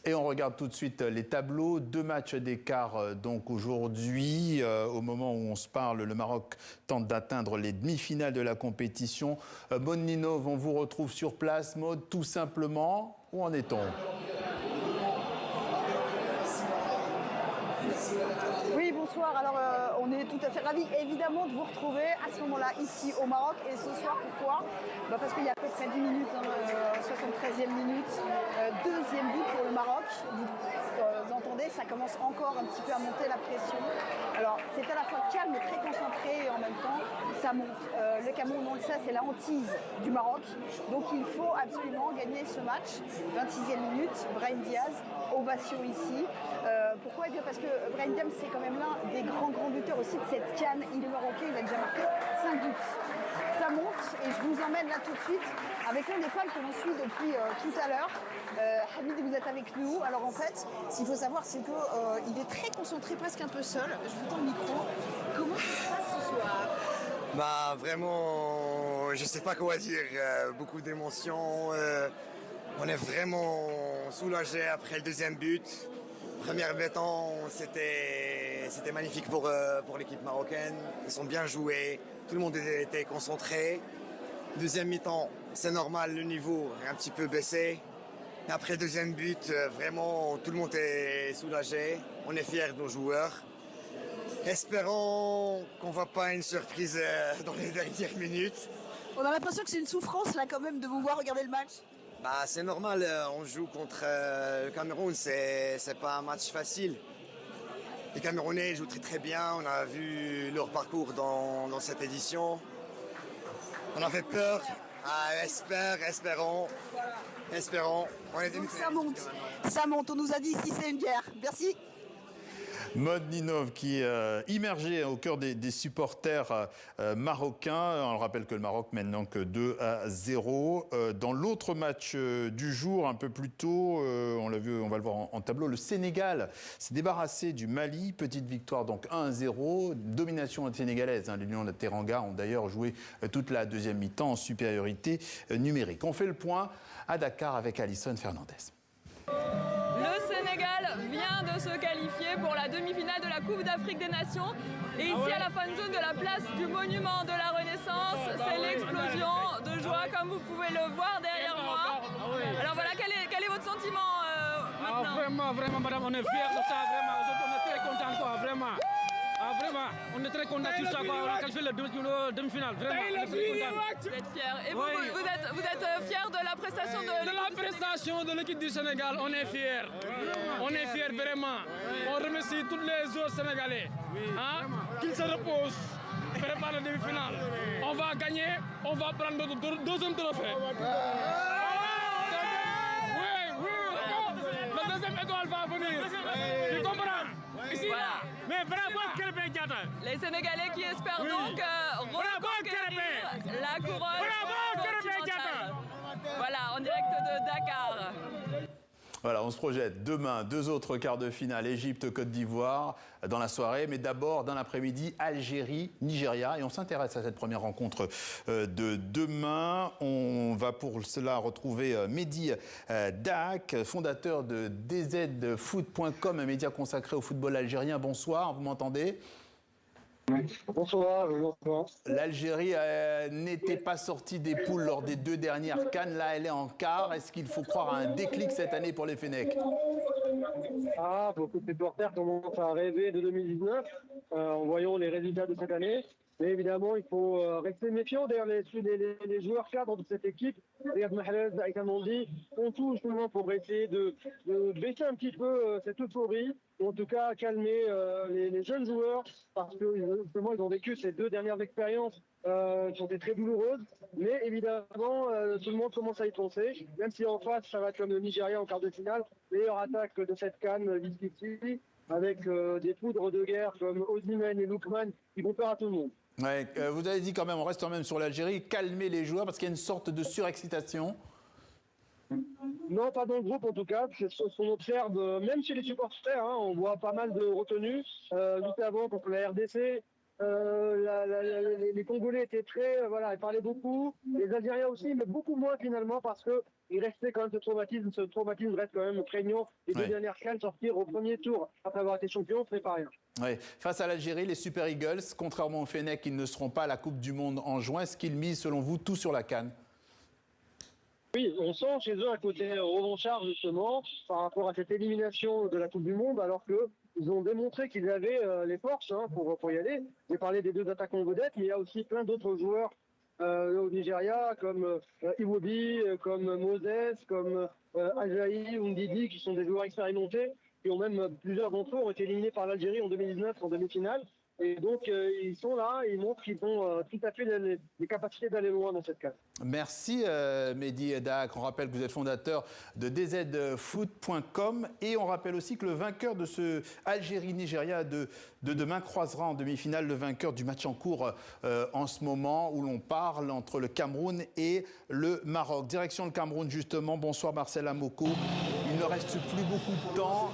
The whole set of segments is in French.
Et on regarde tout de suite les tableaux. 2 matchs d'écart donc aujourd'hui. Au moment où on se parle, le Maroc tente d'atteindre les demi-finales de la compétition. Maud Ninov, on vous retrouve sur place. Maud, tout simplement, où en est-on ? Oui, bonsoir. Alors, on est tout à fait ravis, évidemment, de vous retrouver à ce moment-là, ici au Maroc. Et ce soir, pourquoi ? Parce qu'il y a à peu près 10 minutes, 73e minute, deuxième but pour le Maroc. Vous entendez, ça commence encore un petit peu à monter la pression. Alors, c'est à la fois calme, très concentré, et en même temps, ça monte. Le Cameroun, on le sait, c'est la hantise du Maroc. Donc, il faut absolument gagner ce match. 26e minute, Brahim Diaz, ovation ici. Pourquoi ? Eh bien parce que Brahim Diaz, c'est quand même l'un des grands buteurs aussi de cette CAN. Il est marocain, il a déjà marqué 5 buts. Ça monte et je vous emmène là tout de suite avec l'un des femmes que l'on suit depuis tout à l'heure. Hamid, vous êtes avec nous. Alors en fait, ce qu'il faut savoir, c'est qu'il est très concentré, presque un peu seul. Je vous tends le micro. Comment ça se passe ce soir ? Vraiment, je sais pas quoi dire. Beaucoup d'émotions. On est vraiment soulagé après le deuxième but. Première mi-temps, c'était magnifique pour l'équipe marocaine. Ils ont bien joué, tout le monde était concentré. Deuxième mi-temps, c'est normal, le niveau est un petit peu baissé. Et après deuxième but, vraiment, tout le monde est soulagé. On est fiers de nos joueurs. Espérons qu'on ne voit pas une surprise dans les dernières minutes. On a l'impression que c'est une souffrance là quand même de vous voir regarder le match. C'est normal, on joue contre le Cameroun, c'est pas un match facile. Les Camerounais jouent très bien, on a vu leur parcours dans cette édition. On a fait peur, espérons. On est Donc ça monte, on nous a dit ici c'est une guerre. Merci. Maud Ninov qui est immergée au cœur des supporters marocains. On le rappelle que le Maroc mène donc 2-0. Dans l'autre match du jour, un peu plus tôt, on l'a vu, on va le voir en tableau, le Sénégal s'est débarrassé du Mali. Petite victoire donc 1-0. Domination sénégalaise. L'Union de Teranga ont d'ailleurs joué toute la deuxième mi-temps en supériorité numérique. On fait le point à Dakar avec Alison Fernandez. Le Sénégal vient de se qualifier pour la demi-finale de la Coupe d'Afrique des Nations. Et ici, à la fan zone de la place du Monument de la Renaissance, c'est l'explosion de joie, comme vous pouvez le voir derrière moi. Alors voilà, quel est votre sentiment maintenant ? Vraiment, madame, on est fiers de ça, vraiment. On est très contents, quoi, vraiment. Vraiment, on est très contents de tout ça, quoi. On a qualifié le demi-finale, vraiment. On est très contents. Vous êtes fiers. Et vous êtes fiers de la prestation de la prestation de l'équipe du Sénégal, on est fiers. On est fiers, vraiment. On remercie tous les autres Sénégalais. Qu'ils se reposent. Prépare la demi-finale. On va gagner, on va prendre notre deuxième trophée. La deuxième étoile va venir. Tu comprends? Ici, voilà. Mais bravo, Krépin Diatta. Les Sénégalais qui espèrent donc reconquérir la couronne. Bravo, Krépin Diatta. Voilà, en direct de Dakar. Voilà, on se projette demain, 2 autres quarts de finale, Égypte-Côte d'Ivoire dans la soirée, mais d'abord dans l'après-midi, Algérie-Nigeria. Et on s'intéresse à cette première rencontre de demain. On va pour cela retrouver Mehdi Daak, fondateur de dzfoot.com, un média consacré au football algérien. Bonsoir, vous m'entendez ? Bonsoir, bonsoir. L'Algérie n'était pas sortie des poules lors des 2 dernières CAN. Là, elle est en quart. Est-ce qu'il faut croire à un déclic cette année pour les Fennecs ? Beaucoup de supporters commencent à rêver de 2019 en voyant les résultats de cette année. Mais évidemment, il faut rester méfiant. D'ailleurs, les joueurs cadres de cette équipe, Riyad Mahrez, Aïssa Mandi, font tout justement pour essayer de baisser un petit peu cette euphorie, ou en tout cas calmer les jeunes joueurs, parce que justement, ils ont vécu ces 2 dernières expériences qui ont été très douloureuses. Mais évidemment, tout le monde commence à y penser, même si en face, ça va être comme le Nigeria en quart de finale, meilleure attaque de cette CAN jusqu'ici, avec des poudres de guerre comme Osimhen et Lookman qui vont peur à tout le monde. Ouais, vous avez dit quand même, on reste quand même sur l'Algérie, calmer les joueurs parce qu'il y a une sorte de surexcitation. Non, pas dans le groupe en tout cas. C'est ce qu'on observe, même chez les supporters, on voit pas mal de retenues. Juste avant, contre la RDC, Les Congolais étaient très, voilà, ils parlaient beaucoup, les Algériens aussi, mais beaucoup moins finalement parce que il restait quand même ce traumatisme. Ce traumatisme reste quand même prégnant. Les deux dernières cannes, sortir au premier tour après avoir été champion, c'est pas rien. Ouais. Face à l'Algérie, les Super Eagles, contrairement au Fennec, ils ne seront pas à la Coupe du Monde en juin. Est-ce qu'ils misent, selon vous, tout sur la CAN? Oui, on sent chez eux un côté revanchard justement par rapport à cette élimination de la Coupe du Monde, alors qu'ils ont démontré qu'ils avaient les forces pour y aller. J'ai parlé des deux attaquants vedettes, mais il y a aussi plein d'autres joueurs au Nigeria, comme Iwobi, comme Moses, comme Ajayi ou Ndidi, qui sont des joueurs expérimentés, et ont même plusieurs d'entre eux ont été éliminés par l'Algérie en 2019 en demi-finale. Et donc, ils sont là, ils montrent qu'ils ont tout à fait les capacités d'aller loin dans cette case. Merci Mehdi Edak. On rappelle que vous êtes fondateur de dzfoot.com et on rappelle aussi que le vainqueur de ce Algérie-Nigeria de demain croisera en demi-finale le vainqueur du match en cours en ce moment où l'on parle entre le Cameroun et le Maroc. Direction le Cameroun justement. Bonsoir Marcel Amoko. Il ne reste plus beaucoup de temps.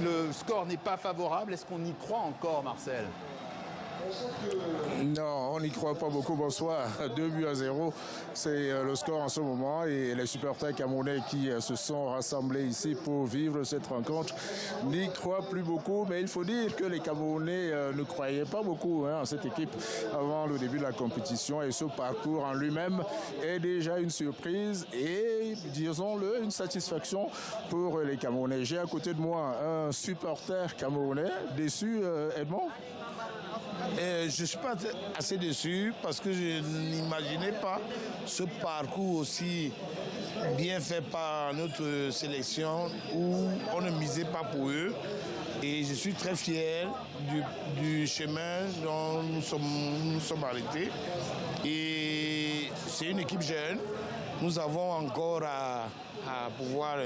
Le score n'est pas favorable. Est-ce qu'on y croit encore, Marcel? Non, on n'y croit pas beaucoup. Bonsoir. 2-0, c'est le score en ce moment. Et les supporters camerounais qui se sont rassemblés ici pour vivre cette rencontre n'y croient plus beaucoup. Mais il faut dire que les Camerounais ne croyaient pas beaucoup en cette équipe avant le début de la compétition. Et ce parcours en lui-même est déjà une surprise et, disons-le, une satisfaction pour les Camerounais. J'ai à côté de moi un supporter camerounais déçu, Edmond. Je ne suis pas assez déçu parce que je n'imaginais pas ce parcours aussi bien fait par notre sélection où on ne misait pas pour eux. Et je suis très fier du chemin dont nous sommes arrêtés. Et c'est une équipe jeune. Nous avons encore à pouvoir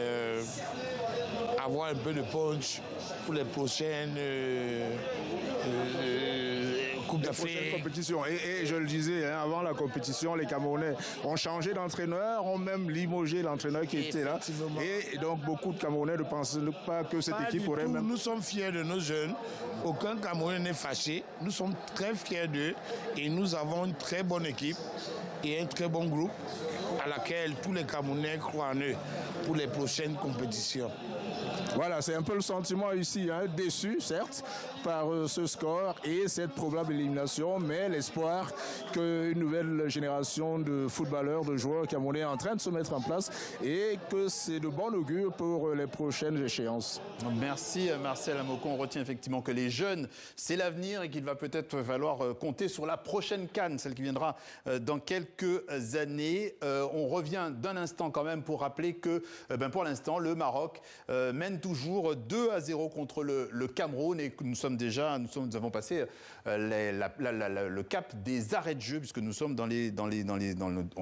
avoir un peu de punch pour les prochaines Coupe d'Afrique. Compétition. Et je le disais, avant la compétition, les Camerounais ont changé d'entraîneur, ont même limogé l'entraîneur qui était là. Et donc beaucoup de Camerounais ne pensent pas que cette équipe aurait même... Nous sommes fiers de nos jeunes. Aucun Camerounais n'est fâché. Nous sommes très fiers d'eux. Et nous avons une très bonne équipe et un très bon groupe à laquelle tous les Camerounais croient en eux pour les prochaines compétitions. Voilà, c'est un peu le sentiment ici, déçu certes par ce score et cette probable élimination, mais l'espoir qu'une nouvelle génération de footballeurs, de joueurs camerounais est en train de se mettre en place et que c'est de bon augure pour les prochaines échéances. Merci Marcel Amoko. On retient effectivement que les jeunes, c'est l'avenir et qu'il va peut-être falloir compter sur la prochaine CAN, celle qui viendra dans quelques années. On revient d'un instant quand même pour rappeler que pour l'instant, le Maroc mène toujours 2-0 contre le Cameroun et que nous avons passé le cap des arrêts de jeu puisque nous sommes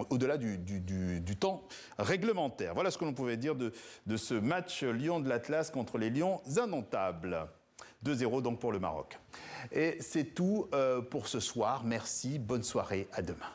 au-delà du temps réglementaire. Voilà ce que l'on pouvait dire de ce match Lions de l'Atlas contre les Lions indomptables. 2-0 donc pour le Maroc. Et c'est tout pour ce soir. Merci, bonne soirée, à demain.